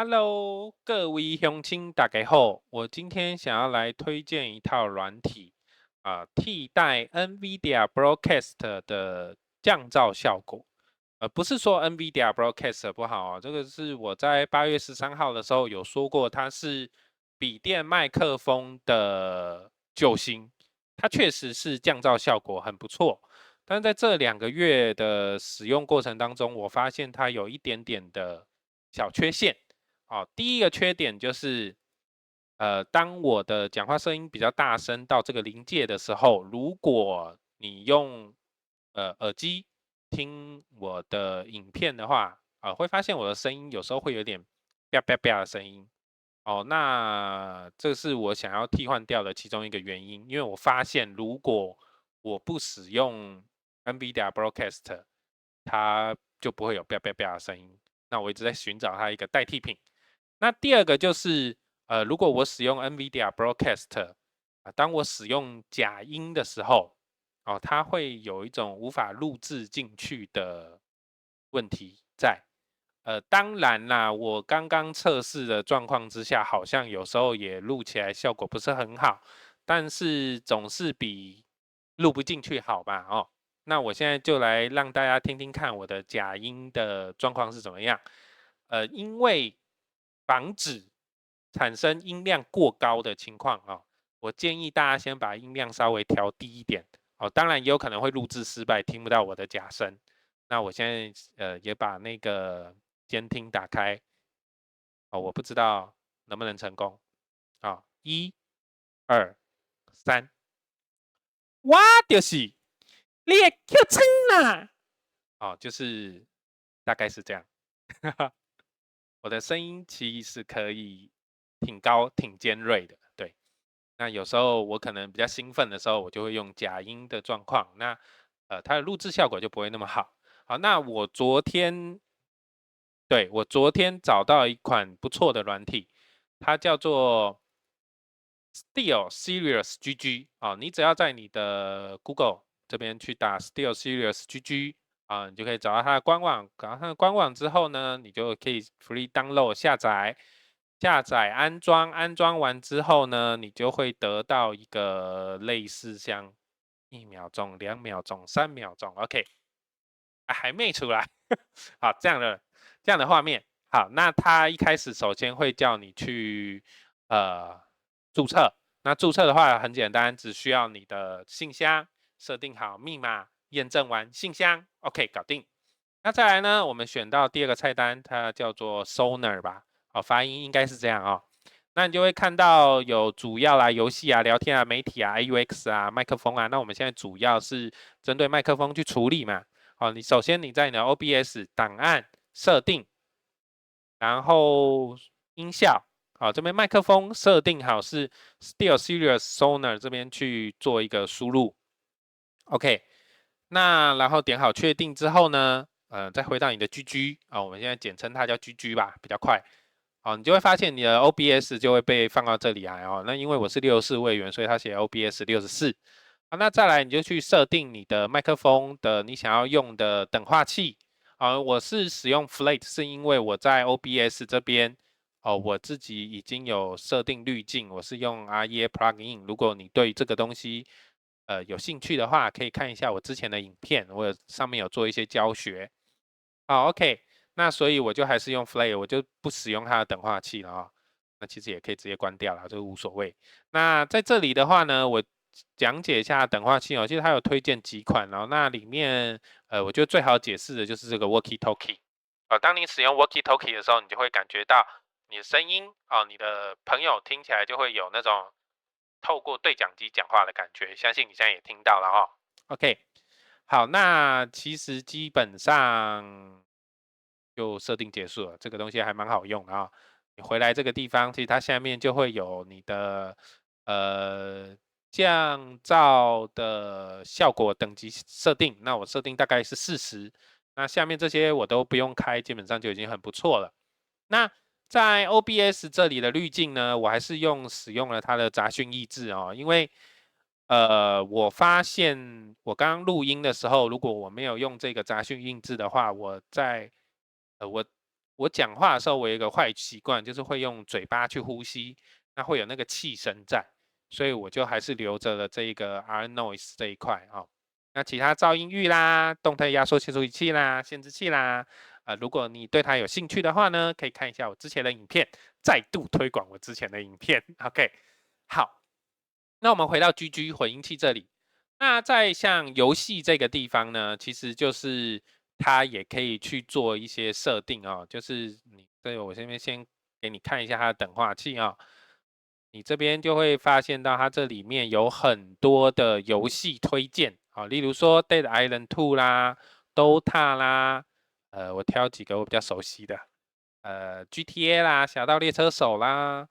Hello，各位乡亲大家好，我今天想要来推荐一套软体，替代 NVIDIA Broadcast 的降噪效果。不是说 NVIDIA Broadcast 不好啊，这个是我在8月13号的时候有说过，它是笔电麦克风的救星，它确实是降噪效果很不错。但是在这2个月的使用过程当中，我发现它有一点点的小缺陷。第一个缺点就是，当我的讲话声音比较大声到这个临界的时候，如果你用耳机听我的影片的话，会发现我的声音有时候会有点啪啪啪的声音。那这是我想要替换掉的其中一个原因，因为我发现如果我不使用 NVIDIA Broadcast，它就不会有啪啪啪的声音。那我一直在寻找它一个代替品。那第二个就是，如果我使用 NVIDIA Broadcast，当我使用假音的时候，它会有一种无法录制进去的问题在。当然啦，我刚刚测试的状况之下，好像有时候也录起来效果不是很好，但是总是比录不进去好吧？那我现在就来让大家听听看我的假音的状况是怎么样。因为防止产生音量过高的情况我建议大家先把音量稍微调低一点当然也有可能会录制失败，听不到我的假声。那我现在也把那个监听打开我不知道能不能成功1、2、3，我就是你的口称啦就是大概是这样。我的声音其实可以挺高、挺尖锐的，对。那有时候我可能比较兴奋的时候，我就会用假音的状况，那它的录制效果就不会那么好。好，那我昨天找到一款不错的软体，它叫做 SteelSerious GG 你只要在你的 Google 这边去打 SteelSerious GG 你就可以找到它的官网。找到它的官网之后呢，你就可以 free download 下载安装，安装完之后呢，你就会得到一个类似像1秒钟、2秒钟、3秒钟，OK，还没出来，好，这样的画面。好，那它一开始首先会叫你去注册。那注册的话很简单，只需要你的信箱设定好密码，验证完信箱，OK，搞定。那再来呢，我们选到第二个菜单，它叫做 Sonar 吧，发音应该是这样那你就会看到有主要啦、游戏啊、聊天啊、媒体啊、UX 啊、麦克风啊。那我们现在主要是针对麦克风去处理嘛。你首先你在你的 OBS 档案设定，然后音效，这边麦克风设定好是 SteelSerious Sonar 这边去做一个输入，OK。那然后点好确定之后呢，再回到你的 GG 我们现在简称它叫 GG 吧，比较快。你就会发现你的 OBS 就会被放到这里来那因为我是64位元，所以它写 OBS 64。那再来你就去设定你的麦克风的你想要用的等化器。我是使用 Flate，是因为我在 OBS 这边我自己已经有设定滤镜，我是用 REA Plugin。如果你对这个东西有兴趣的话，可以看一下我之前的影片，我上面有做一些教学。OK，那所以我就还是用 Flate，我就不使用它的等化器了那其实也可以直接关掉了，这个无所谓。那在这里的话呢，我讲解一下等化器其实它有推荐几款那里面我觉得最好解释的就是这个 Walkie Talkie。当你使用 Walkie Talkie 的时候，你就会感觉到你的声音你的朋友听起来就会有那种透过对讲机讲话的感觉，相信你现在也听到了OK，好，那其实基本上就设定结束了，这个东西还蛮好用的你回来这个地方，其实它下面就会有你的降噪的效果等级设定。那我设定大概是40，那下面这些我都不用开，基本上就已经很不错了。那在 OBS 这里的滤镜呢，我还是使用了它的杂讯抑制因为我发现我刚刚录音的时候，如果我没有用这个杂讯抑制的话，我我讲话的时候，我有一个坏习惯，就是会用嘴巴去呼吸，那会有那个气声在，所以我就还是留着了这一个 R noise 这一块啊。那其他噪音域啦、动态压缩切除仪器啦、限制器啦，如果你对它有兴趣的话呢，可以看一下我之前的影片，再度推广我之前的影片。OK，好，那我们回到 GG 混音器这里。那在像游戏这个地方呢，其实就是它也可以去做一些设定哦，就是你对我这边先给你看一下它的等化器啊、你这边就会发现到它这里面有很多的游戏推荐啊、例如说 Dead Island 2啦、Dota 啦，我挑几个我比较熟悉的，GTA 啦、侠盗猎车手啦，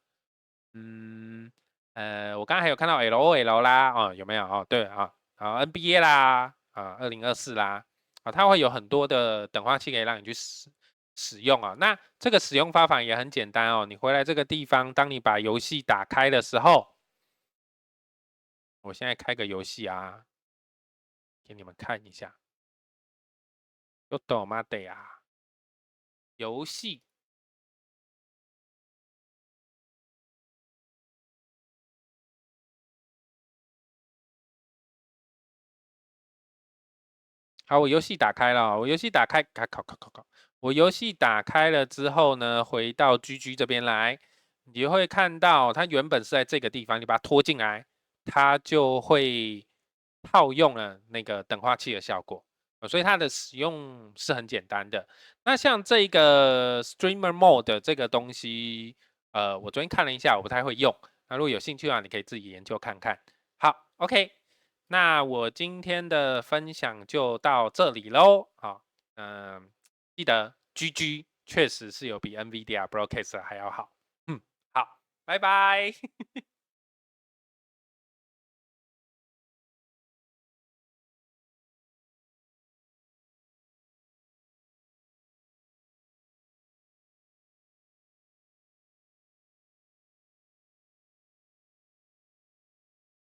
我刚刚还有看到 LOL 啦，哦，有没有？哦，对啊，NBA 啦，2024啦，它会有很多的等化器可以让你去使用啊。那这个使用方法也很简单哦。你回来这个地方，当你把游戏打开的时候，我现在开个游戏啊，给你们看一下。有懂吗？得啊，游戏。好，我游戏打开了，我游戏打开，考，我游戏打开了之后呢，回到 GG 这边来，你会看到它原本是在这个地方，你把它拖进来，它就会套用了那个等化器的效果，所以它的使用是很简单的。那像这个 Streamer Mode 这个东西，我昨天看了一下，我不太会用，那如果有兴趣啊，你可以自己研究看看。好，OK。那我今天的分享就到这里喽。好，记得 GG 确实是有比 NVIDIA Broadcast 还要好。好，拜拜。